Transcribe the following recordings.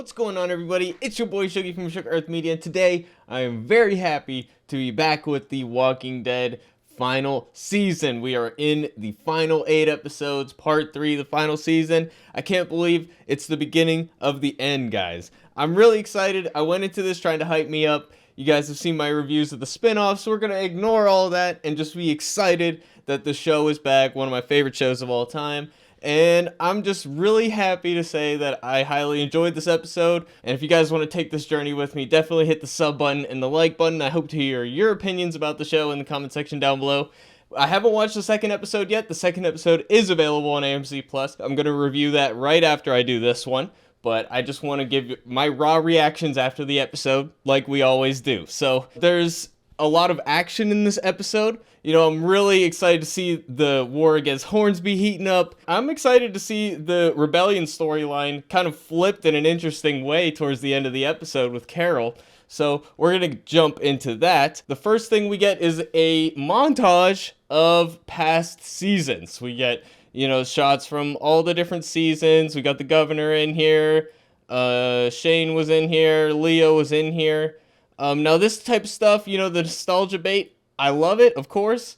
What's going on, everybody? It's your boy Shuggy from Sugar Earth Media, and today I am very happy to be back with the Walking Dead final season. We are in the final 8 episodes, part 3 of the final season. I can't believe it's the beginning of the end, guys. I'm really excited. I went into this trying to hype me up. You guys have seen my reviews of the spin-offs, so we're going to ignore all that and just be excited that the show is back, one of my favorite shows of all time. And I'm just really happy to say that I highly enjoyed this episode. And if you guys want to take this journey with me, definitely hit the sub button and the like button. I hope to hear your opinions about the show in the comment section down below. I haven't watched the second episode yet. The second episode is available on AMC Plus. I'm going to review that right after I do this one. But I just want to give my raw reactions after the episode, like we always do. So there's a lot of action in this episode. You know, I'm really excited to see the war against Hornsby heating up. I'm excited to see the rebellion storyline kind of flipped in an interesting way towards the end of the episode with Carol. So we're going to jump into that. The first thing we get is a montage of past seasons. We get, you know, shots from all the different seasons. We got the governor in here. Shane was in here. Leo was in here. Now this type of stuff, you know, the nostalgia bait, I love it, of course.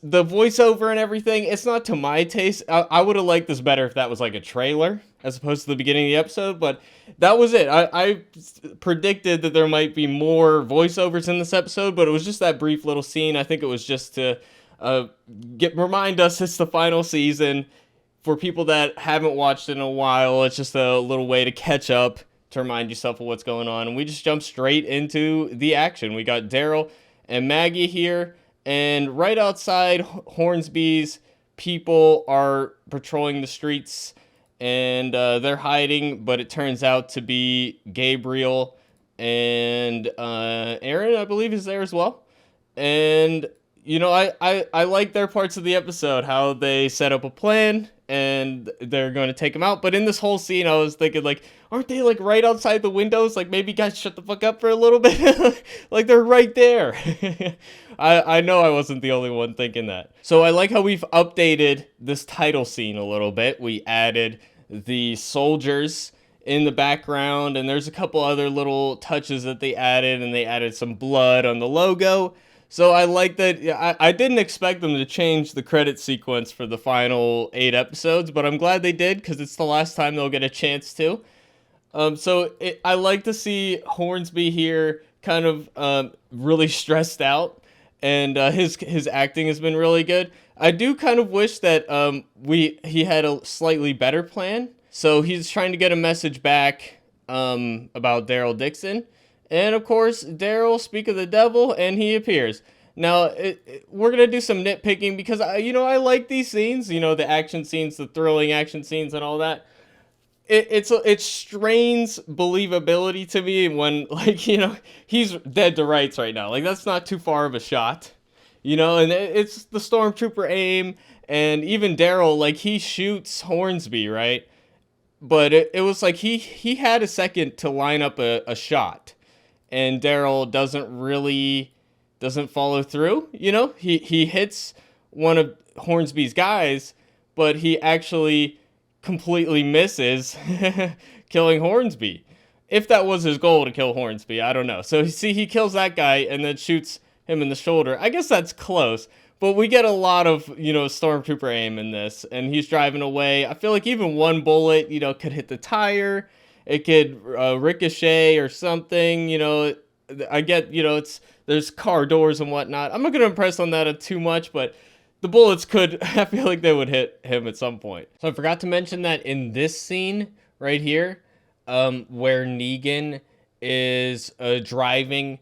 The voiceover and everything, it's not to my taste. I would have liked this better if that was like a trailer as opposed to the beginning of the episode, but that was it. I predicted that there might be more voiceovers in this episode, but it was just that brief little scene. I think it was just to remind us it's the final season. For people that haven't watched it in a while, it's just a little way to catch up, to remind yourself of what's going on. And we just jump straight into the action. We got Daryl and Maggie here, and right outside Hornsby's people are patrolling the streets, and they're hiding, but it turns out to be Gabriel and Aaron, I believe, is there as well. And you know, I like their parts of the episode, how they set up a plan and they're going to take him out. But in this whole scene, I was thinking, like, aren't they, like, right outside the windows? Like, maybe guys shut the fuck up for a little bit. Like, they're right there. I know I wasn't the only one thinking that. So I like how we've updated this title scene a little bit. We added the soldiers in the background, and there's a couple other little touches that they added, and they added some blood on the logo. So I like that. I didn't expect them to change the credit sequence for the final 8 episodes, but I'm glad they did, because it's the last time they'll get a chance to. I like to see Hornsby here kind of really stressed out, and his acting has been really good. I do kind of wish that he had a slightly better plan. So he's trying to get a message back about Daryl Dixon. And, of course, Daryl, speak of the devil, and he appears. Now, we're going to do some nitpicking because, I like these scenes. You know, the action scenes, the thrilling action scenes and all that. It strains believability to me when, like, you know, he's dead to rights right now. Like, that's not too far of a shot. You know, and it's the stormtrooper aim. And even Daryl, like, he shoots Hornsby, right? But it was like he had a second to line up a shot. And Daryl doesn't follow through, you know? He hits one of Hornsby's guys, but he actually completely misses killing Hornsby. If that was his goal, to kill Hornsby, I don't know. So, see, he kills that guy and then shoots him in the shoulder. I guess that's close, but we get a lot of, you know, stormtrooper aim in this, and he's driving away. I feel like even one bullet, you know, could hit the tire. It could ricochet or something, you know. I get, you know, there's car doors and whatnot. I'm not going to impress on that too much, but the bullets I feel like they would hit him at some point. So I forgot to mention that in this scene right here, where Negan is driving,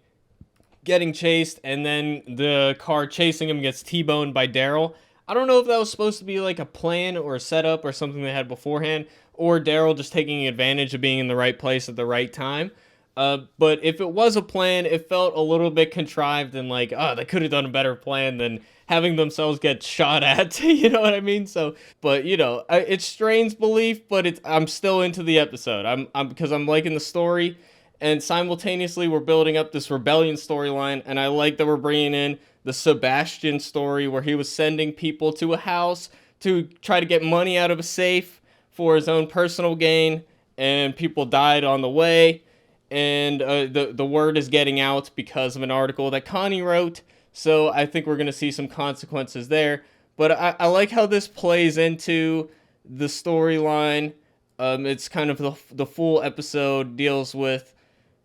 getting chased, and then the car chasing him gets T-boned by Daryl. I don't know if that was supposed to be like a plan or a setup or something they had beforehand, or Daryl just taking advantage of being in the right place at the right time. But if it was a plan, it felt a little bit contrived and like, they could have done a better plan than having themselves get shot at. You know what I mean? So, but you know, it strains belief, but I'm still into the episode. Because I'm liking the story, and simultaneously we're building up this rebellion storyline, and I like that we're bringing in the Sebastian story where he was sending people to a house to try to get money out of a safe for his own personal gain. and people died on the way, and the word is getting out because of an article that Connie wrote. So I think we're going to see some consequences there. But I like how this plays into the storyline. It's kind of the full episode deals with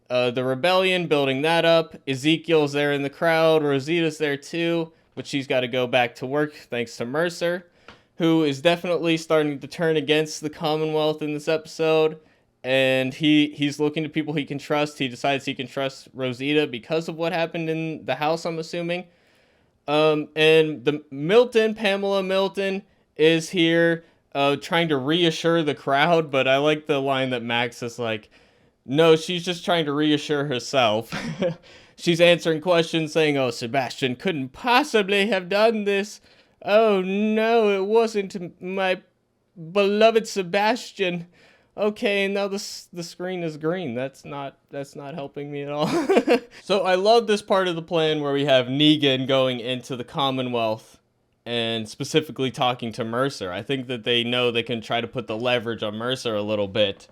the rebellion, building that up. Ezekiel's there in the crowd. Rosita's there too, but she's got to go back to work thanks to Mercer, who is definitely starting to turn against the Commonwealth in this episode. And he's looking to people he can trust. He decides he can trust Rosita because of what happened in the house, I'm assuming. And Pamela Milton is here trying to reassure the crowd. But I like the line that Max is like, no, she's just trying to reassure herself. She's answering questions saying, oh, Sebastian couldn't possibly have done this. Oh, no, it wasn't my beloved Sebastian. Okay, now the screen is green. That's not helping me at all. So I love this part of the plan where we have Negan going into the Commonwealth and specifically talking to Mercer. I think that they know they can try to put the leverage on Mercer a little bit.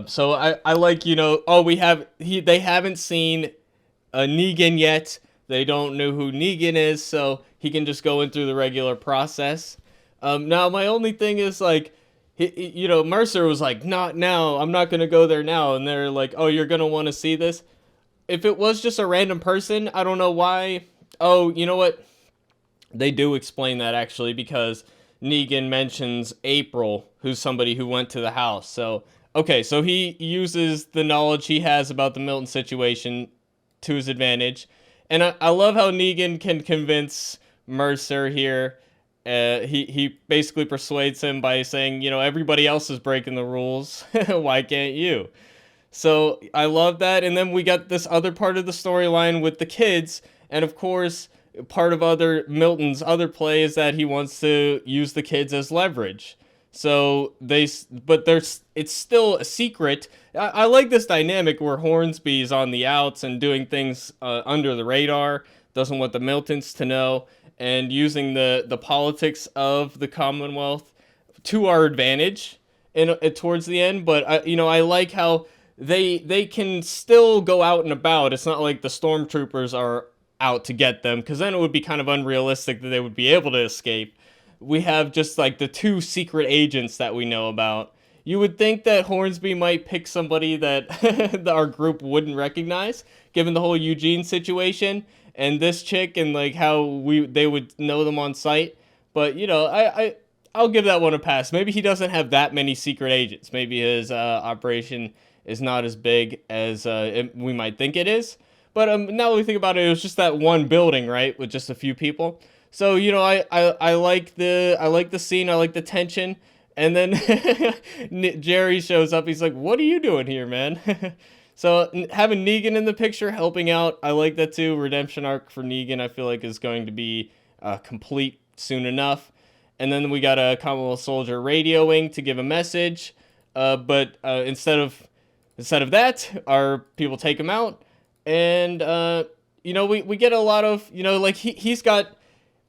So I like, they haven't seen Negan yet. They don't know who Negan is, so he can just go in through the regular process. Now my only thing is like, Mercer was like, not now, I'm not going to go there now. And they're like, oh, you're going to want to see this? If it was just a random person, I don't know why. Oh, you know what? They do explain that actually, because Negan mentions April, who's somebody who went to the house. So, okay, so he uses the knowledge he has about the Milton situation to his advantage. And I love how Negan can convince Mercer here. He basically persuades him by saying, everybody else is breaking the rules. Why can't you? So I love that. And then we got this other part of the storyline with the kids. And of course, part of Milton's other play is that he wants to use the kids as leverage. So it's still a secret. I like this dynamic where Hornsby is on the outs and doing things under the radar, doesn't want the Miltons to know, and using the politics of the Commonwealth to our advantage towards the end. But I like how they can still go out and about. It's not like the stormtroopers are out to get them, because then it would be kind of unrealistic that they would be able to escape. We have just like the two secret agents that we know about. You would think that Hornsby might pick somebody that our group wouldn't recognize, given the whole Eugene situation and this chick and like how they would know them on sight. But I'll give that one a pass. Maybe he doesn't have that many secret agents. Maybe his operation is not as big as we might think it is. But now that we think about it, it was just that one building, right, with just a few people. So I like the scene. I like the tension. And then Jerry shows up. He's like, "What are you doing here, man?" So having Negan in the picture helping out, I like that too. Redemption arc for Negan, I feel like, is going to be complete soon enough. And then we got a Commonwealth soldier radioing to give a message. But instead of that, our people take him out. And we get a lot of like he's got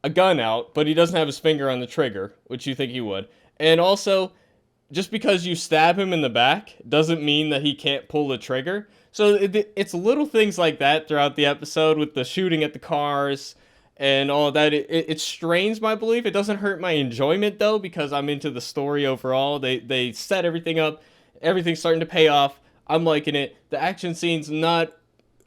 a gun out, but he doesn't have his finger on the trigger, which you think he would. And also, just because you stab him in the back doesn't mean that he can't pull the trigger. So it's little things like that throughout the episode with the shooting at the cars and all of that. It strains my belief. It doesn't hurt my enjoyment, though, because I'm into the story overall. They set everything up. Everything's starting to pay off. I'm liking it. The action scene's not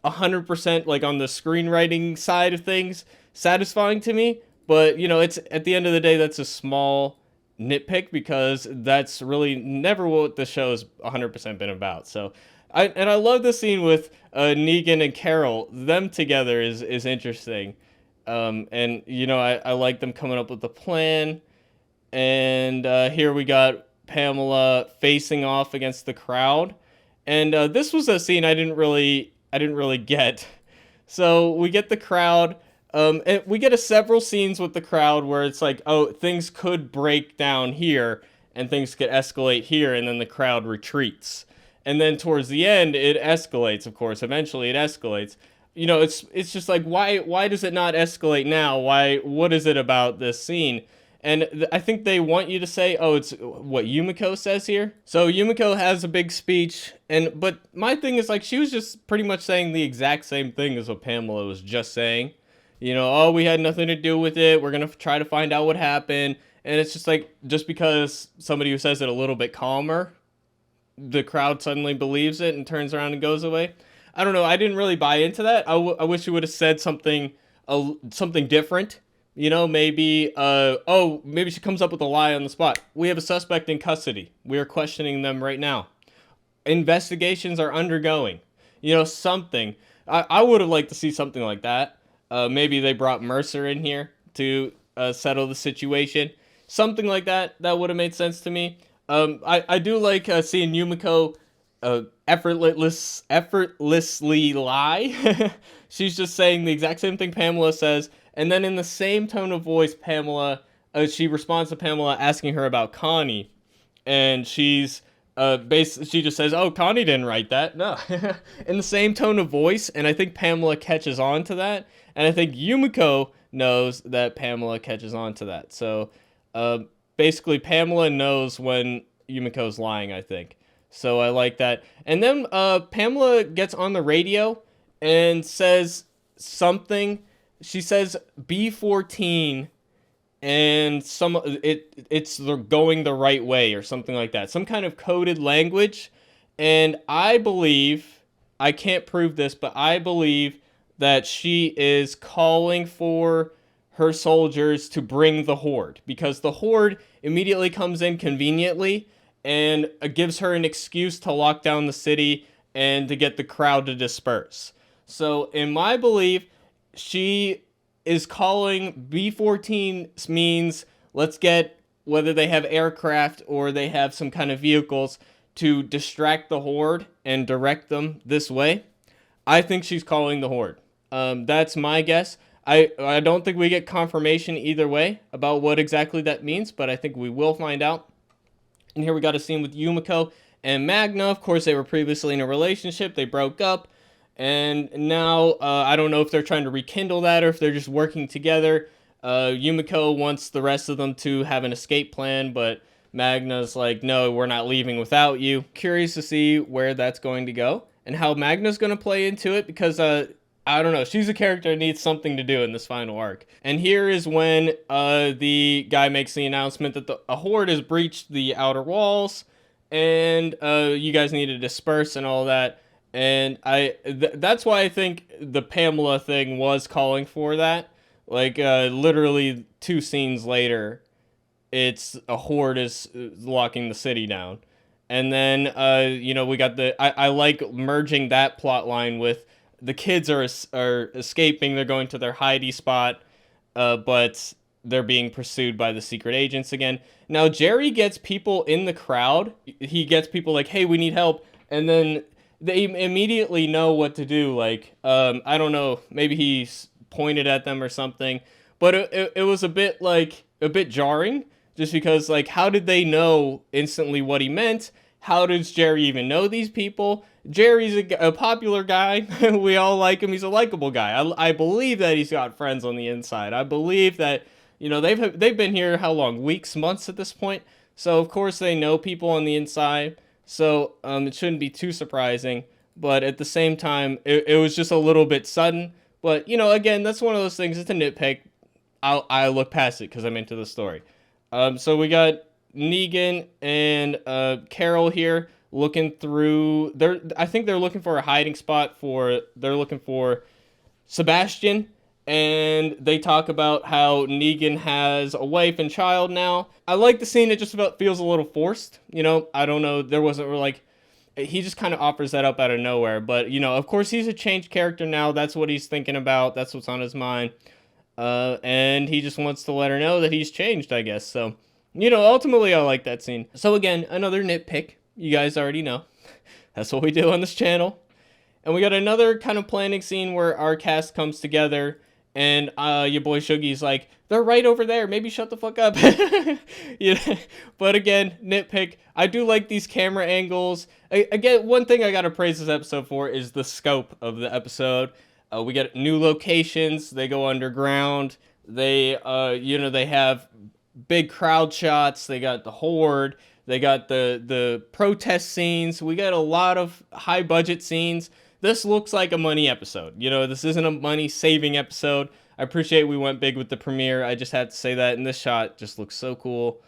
100% like on the screenwriting side of things satisfying to me. But, it's at the end of the day, that's a small nitpick, because that's really never what the show's 100% been about. So I love the scene with Negan and Carol. Them together is interesting. And I like them coming up with a plan. And here we got Pamela facing off against the crowd. And this was a scene I didn't really get. So we get the crowd. And we get several scenes with the crowd where it's like, oh, things could break down here and things could escalate here, and then the crowd retreats. And then towards the end, it escalates, of course. Eventually, it escalates. It's just like, why does it not escalate now? What is it about this scene? And I think they want you to say, oh, it's what Yumiko says here. So Yumiko has a big speech, but my thing is, like, she was just pretty much saying the exact same thing as what Pamela was just saying. You know, oh, we had nothing to do with it. We're going to try to find out what happened. And it's just like, just because somebody who says it a little bit calmer, the crowd suddenly believes it and turns around and goes away. I don't know. I didn't really buy into that. I wish you would have said something different. You know, maybe, maybe she comes up with a lie on the spot. We have a suspect in custody. We are questioning them right now. Investigations are undergoing. You know, something. I would have liked to see something like that. Maybe they brought Mercer in here to settle the situation. Something like that. That would have made sense to me. I do like seeing Yumiko effortlessly lie. She's just saying the exact same thing Pamela says, and then in the same tone of voice, she responds to Pamela asking her about Connie, and she's she just says, "Oh, Connie didn't write that." No, in the same tone of voice, and I think Pamela catches on to that, and I think Yumiko knows that Pamela catches on to that. So, basically, Pamela knows when Yumiko's lying, I think. So I like that. And then Pamela gets on the radio and says something. She says B14 and it's going the right way or something like that. Some kind of coded language. And I believe, I can't prove this, but I believe that she is calling for her soldiers to bring the Horde, because the Horde immediately comes in conveniently and gives her an excuse to lock down the city and to get the crowd to disperse. So in my belief, she is calling B14 means let's get, whether they have aircraft or they have some kind of vehicles, to distract the Horde and direct them this way. I think she's calling the Horde. That's my guess. I don't think we get confirmation either way about what exactly that means, but I think we will find out. And here we got a scene with Yumiko and Magna. Of course, they were previously in a relationship. They broke up. And now, I don't know if they're trying to rekindle that or if they're just working together. Yumiko wants the rest of them to have an escape plan, but Magna's like, no, we're not leaving without you. Curious to see where that's going to go and how Magna's going to play into it, because I don't know. She's a character that needs something to do in this final arc. And here is when the guy makes the announcement that a Horde has breached the outer walls, and you guys need to disperse and all that. And that's why I think the Pamela thing was calling for that. Like, literally 2 scenes later, it's a Horde is locking the city down. And then, we got I like merging that plot line with the kids are escaping. They're going to their hidey spot, but they're being pursued by the secret agents again. Now, Jerry gets people in the crowd. He gets people like, hey, we need help. And then they immediately know what to do. Like, I don't know, maybe he pointed at them or something. But it was a bit jarring, just because, like, how did they know instantly what he meant? How does Jerry even know these people? Jerry's a popular guy. We all like him. He's a likable guy. I believe that he's got friends on the inside. I believe that, they've been here how long? Weeks, months at this point. So, of course, they know people on the inside. So, it shouldn't be too surprising. But at the same time, it was just a little bit sudden. But, again, that's one of those things. It's a nitpick. I'll look past it because I'm into the story. So we got Negan and Carol here looking through. I think they're looking for a hiding spot they're looking for Sebastian, and they talk about how Negan has a wife and child now. I like the scene. It just about feels a little forced. I don't know. There wasn't really, he just kind of offers that up out of nowhere. But, of course, he's a changed character now. That's what he's thinking about. That's what's on his mind. And he just wants to let her know that he's changed, I guess. So, ultimately, I like that scene. So, again, another nitpick. You guys already know. That's what we do on this channel. And we got another kind of planning scene where our cast comes together, and your boy Shoogie's like, they're right over there. Maybe shut the fuck up. But again, nitpick. I do like these camera angles. Again, one thing I gotta praise this episode for is the scope of the episode. We get new locations. They go underground. They, they have big crowd shots. They got the horde. They got the protest scenes. We got a lot of high budget scenes. This looks like a money episode. You know, this isn't a money saving episode. I appreciate we went big with the premiere. I just had to say that. And this shot just looks so cool.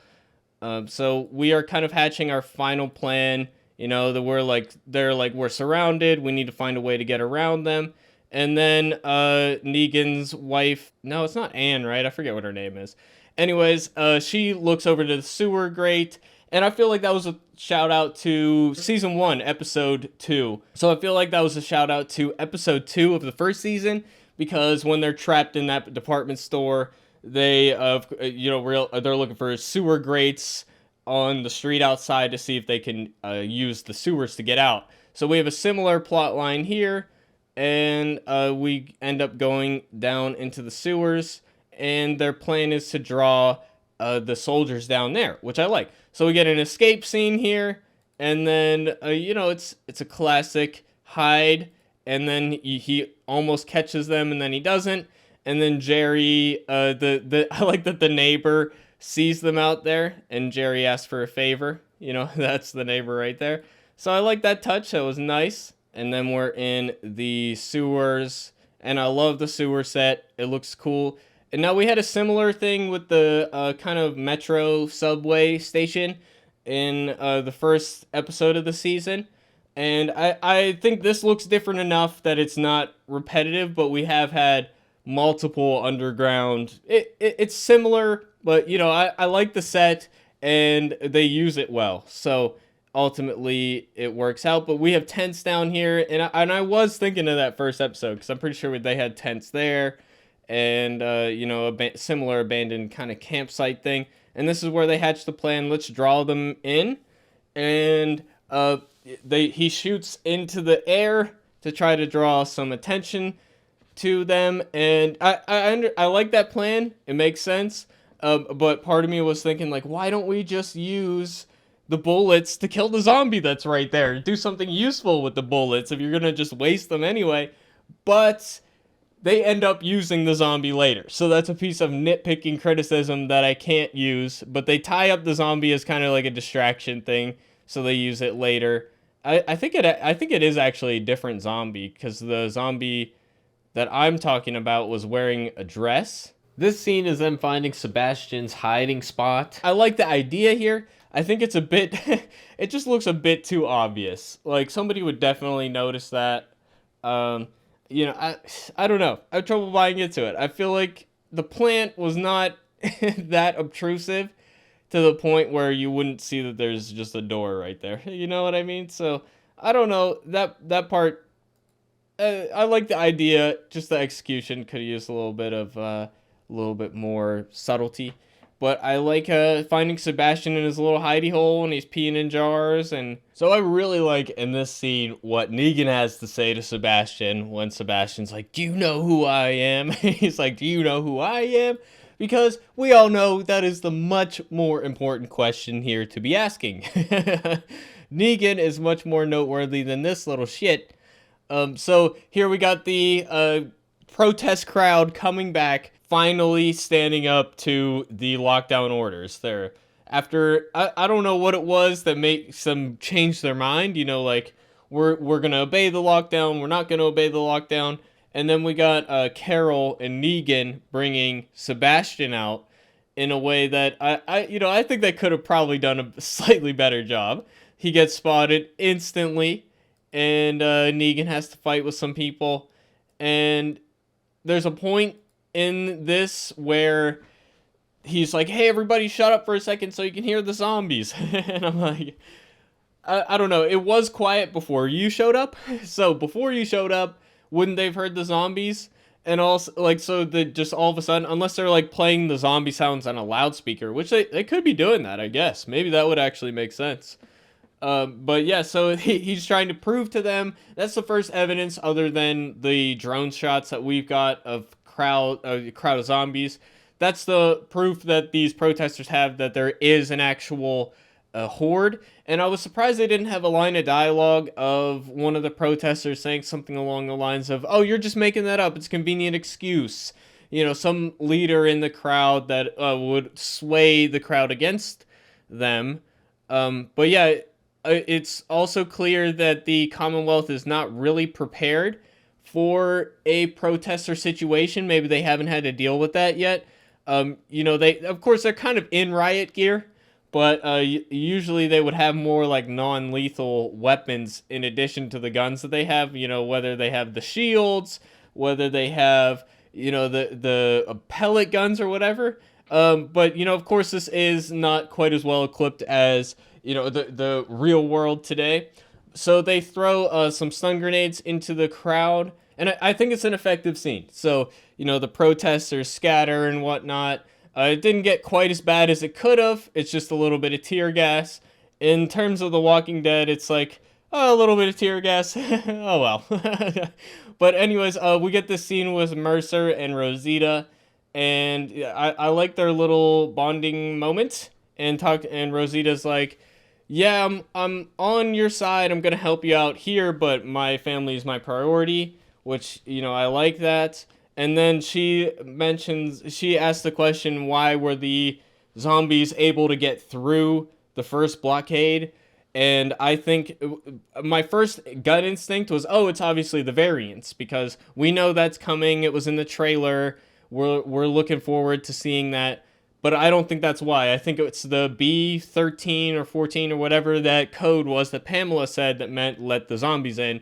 So we are kind of hatching our final plan. You know, that we're surrounded. We need to find a way to get around them. And then Negan's wife, no, it's not Anne, right? I forget what her name is. Anyways, she looks over to the sewer grate, and I feel like that was a shout out to season 1, episode 2. So I feel like that was a shout out to episode 2 of the first season, because when they're trapped in that department store, they're looking for sewer grates on the street outside to see if they can use the sewers to get out. So we have a similar plot line here, and we end up going down into the sewers, and their plan is to draw the soldiers down there, which I like. So we get an escape scene here, and then it's a classic hide, and then he almost catches them, and then he doesn't, and then Jerry, I like that the neighbor sees them out there, and Jerry asks for a favor. You know, that's the neighbor right there. So I like that touch. That was nice. And then we're in the sewers, and I love the sewer set. It looks cool. And now we had a similar thing with the kind of metro subway station in the first episode of the season. And I think this looks different enough that it's not repetitive, but we have had multiple underground. It's similar, but, you know, I like the set, and they use it well. So ultimately it works out. But we have tents down here, and I was thinking of that first episode, because I'm pretty sure they had tents there, and similar abandoned kind of campsite thing. And this is where they hatch the plan. Let's draw them in, and he shoots into the air to try to draw some attention to them, and I like that plan. It makes sense. But part of me was thinking, like, why don't we just use the bullets to kill the zombie that's right there? Do something useful with the bullets if you're gonna just waste them anyway. But they end up using the zombie later, so that's a piece of nitpicking criticism that I can't use. But they tie up the zombie as kind of like a distraction thing, so they use it later. I think it is actually a different zombie, because the zombie that I'm talking about was wearing a dress. This scene is them finding Sebastian's hiding spot. I like the idea here. I think it's a bit, it just looks a bit too obvious. Like, somebody would definitely notice that. I don't know. I have trouble buying into it. I feel like the plant was not that obtrusive to the point where you wouldn't see that there's just a door right there. You know what I mean? So, I don't know. That part, I like the idea. Just the execution could have used a little bit more subtlety. But I like finding Sebastian in his little hidey hole, and he's peeing in jars. And so I really like in this scene what Negan has to say to Sebastian when Sebastian's like, "Do you know who I am?" He's like, "Do you know who I am?" Because we all know that is the much more important question here to be asking. Negan is much more noteworthy than this little shit. So here we got the protest crowd coming back, finally standing up to the lockdown orders there. After, I don't know what it was that makes them change their mind, you know, like, we're going to obey the lockdown, we're not going to obey the lockdown. And then we got Carol and Negan bringing Sebastian out in a way that I think they could have probably done a slightly better job. He gets spotted instantly, and Negan has to fight with some people. And there's a point in this where he's like, "Hey, everybody shut up for a second so you can hear the zombies." And I'm like, I don't know. It was quiet before you showed up. So before you showed up, wouldn't they've heard the zombies? And also, like, so that just all of a sudden, unless they're like playing the zombie sounds on a loudspeaker, which they could be doing that, I guess. Maybe that would actually make sense. But yeah, so he's trying to prove to them. That's the first evidence, other than the drone shots that we've got of a crowd of zombies. That's the proof that these protesters have that there is an actual horde. And I was surprised they didn't have a line of dialogue of one of the protesters saying something along the lines of, "Oh, you're just making that up. It's a convenient excuse. some leader in the crowd that would sway the crowd against them. But yeah, it's also clear that the Commonwealth is not really prepared for a protester situation. Maybe they haven't had to deal with that yet. They, of course, they're kind of in riot gear, but usually they would have more like non-lethal weapons in addition to the guns that they have. Whether they have the shields, whether they have the pellet guns or whatever. But of course, this is not quite as well equipped as the real world today. So they throw some stun grenades into the crowd, and I think it's an effective scene. So the protesters scatter and whatnot. It didn't get quite as bad as it could have. It's just a little bit of tear gas. In terms of The Walking Dead, it's like, oh, a little bit of tear gas. Oh well. But anyways, we get this scene with Mercer and Rosita, and I like their little bonding moment. And Rosita's like, yeah, I'm on your side. I'm gonna help you out here, but my family is my priority, which I like that. And then she asks the question, why were the zombies able to get through the first blockade? And I think my first gut instinct was, oh, it's obviously the variants, because we know that's coming. It was in the trailer. We're looking forward to seeing that. But I don't think that's why. I think it's the B13 or 14 or whatever that code was that Pamela said that meant let the zombies in.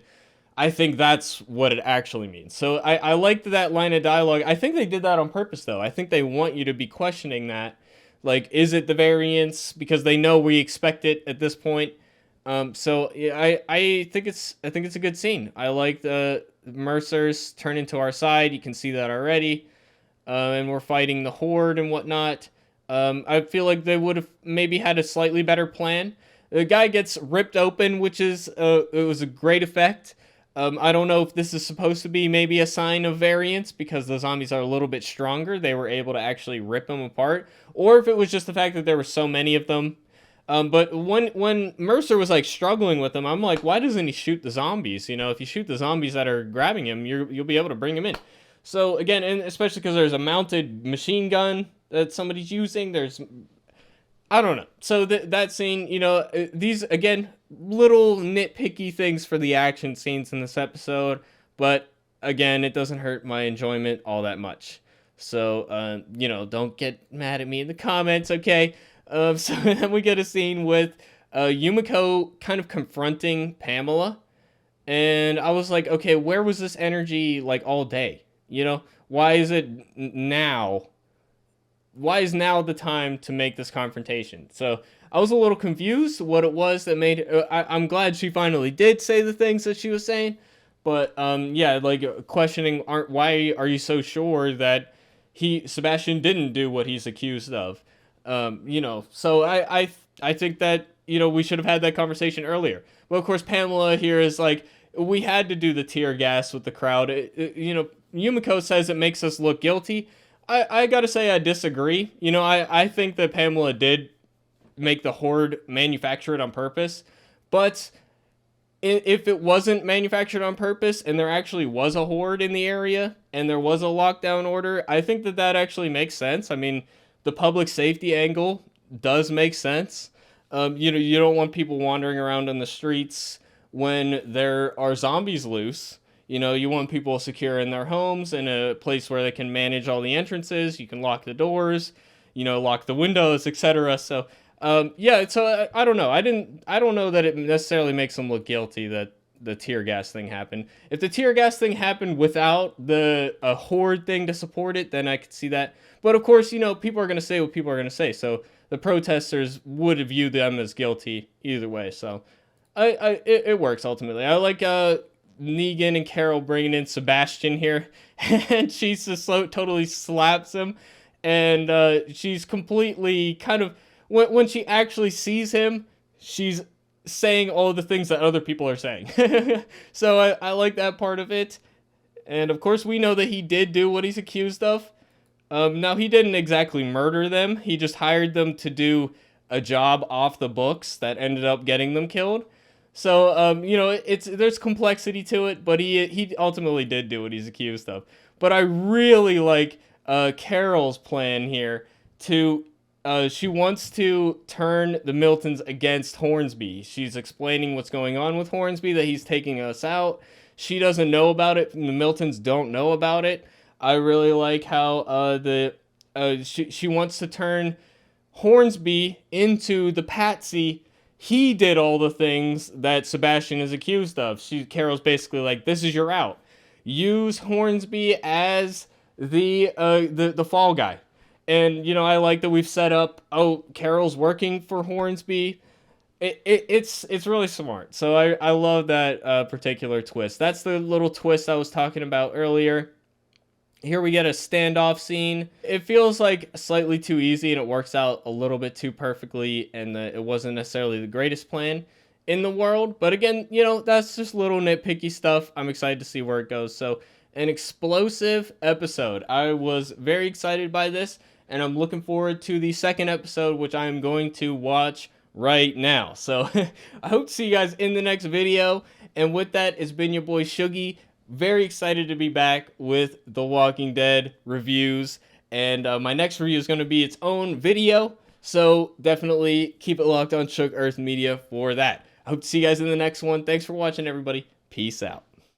I think that's what it actually means. So I liked that line of dialogue. I think they did that on purpose, though. I think they want you to be questioning that. Like, is it the variants? Because they know we expect it at this point. So yeah, I think it's a good scene. I like the Mercers turn into our side. You can see that already. And we're fighting the Horde and whatnot. I feel like they would have maybe had a slightly better plan. The guy gets ripped open, which is it was a great effect. I don't know if this is supposed to be maybe a sign of variance because the zombies are a little bit stronger. They were able to actually rip them apart, or if it was just the fact that there were so many of them. But when Mercer was like struggling with them, I'm like, why doesn't he shoot the zombies? If you shoot the zombies that are grabbing him, you'll be able to bring him in. So again, and especially because there's a mounted machine gun that somebody's using. I don't know. So that scene, these, again, little nitpicky things for the action scenes in this episode. But, again, it doesn't hurt my enjoyment all that much. So, don't get mad at me in the comments, okay? So then we get a scene with Yumiko kind of confronting Pamela. And I was like, okay, where was this energy, like, all day? Why is it now? Why is now the time to make this confrontation? So I was a little confused what it was that made I'm glad she finally did say the things that she was saying, but yeah, like questioning why are you so sure that Sebastian didn't do what he's accused of? So I think that we should have had that conversation earlier. But of course Pamela here is like, we had to do the tear gas with the crowd. Yumiko says it makes us look guilty. I gotta say I disagree. I think that Pamela did make the Horde manufacture it on purpose, but if it wasn't manufactured on purpose and there actually was a Horde in the area and there was a lockdown order, I think that actually makes sense. I mean, the public safety angle does make sense. You don't want people wandering around in the streets when there are zombies loose. You want people secure in their homes, in a place where they can manage all the entrances. You can lock the doors, lock the windows, etc. So, yeah. So I don't know. I don't know that it necessarily makes them look guilty that the tear gas thing happened. If the tear gas thing happened without a Horde thing to support it, then I could see that. But of course, people are going to say what people are going to say. So the protesters would view them as guilty either way. So it works ultimately. I like Negan and Carol bringing in Sebastian here, and she just totally slaps him, and she's completely kind of when she actually sees him, she's saying all the things that other people are saying. So I like that part of it, and of course we know that he did do what he's accused of. Now he didn't exactly murder them; he just hired them to do a job off the books that ended up getting them killed. So, there's complexity to it, but he ultimately did do what he's accused of. But I really like Carol's plan here to she wants to turn the Miltons against Hornsby. She's explaining what's going on with Hornsby, that he's taking us out. She doesn't know about it. The Miltons don't know about it. I really like how she wants to turn Hornsby into the patsy. He did all the things that Sebastian is accused of. Carol's basically like, this is your out. Use Hornsby as the fall guy. And, you know, I like that we've set up, oh, Carol's working for Hornsby. It's really smart. So I love that particular twist. That's the little twist I was talking about earlier. Here we get a standoff scene. It feels like slightly too easy, and it works out a little bit too perfectly, and it wasn't necessarily the greatest plan in the world. But again, you know, that's just little nitpicky stuff. I'm excited to see where it goes. So an explosive episode. I was very excited by this, and I'm looking forward to the second episode, which I'm going to watch right now. So I hope to see you guys in the next video. And with that, it's been your boy Shuggy. Very excited to be back with The Walking Dead reviews. And my next review is going to be its own video. So definitely keep it locked on Shook Earth Media for that. I hope to see you guys in the next one. Thanks for watching, everybody. Peace out.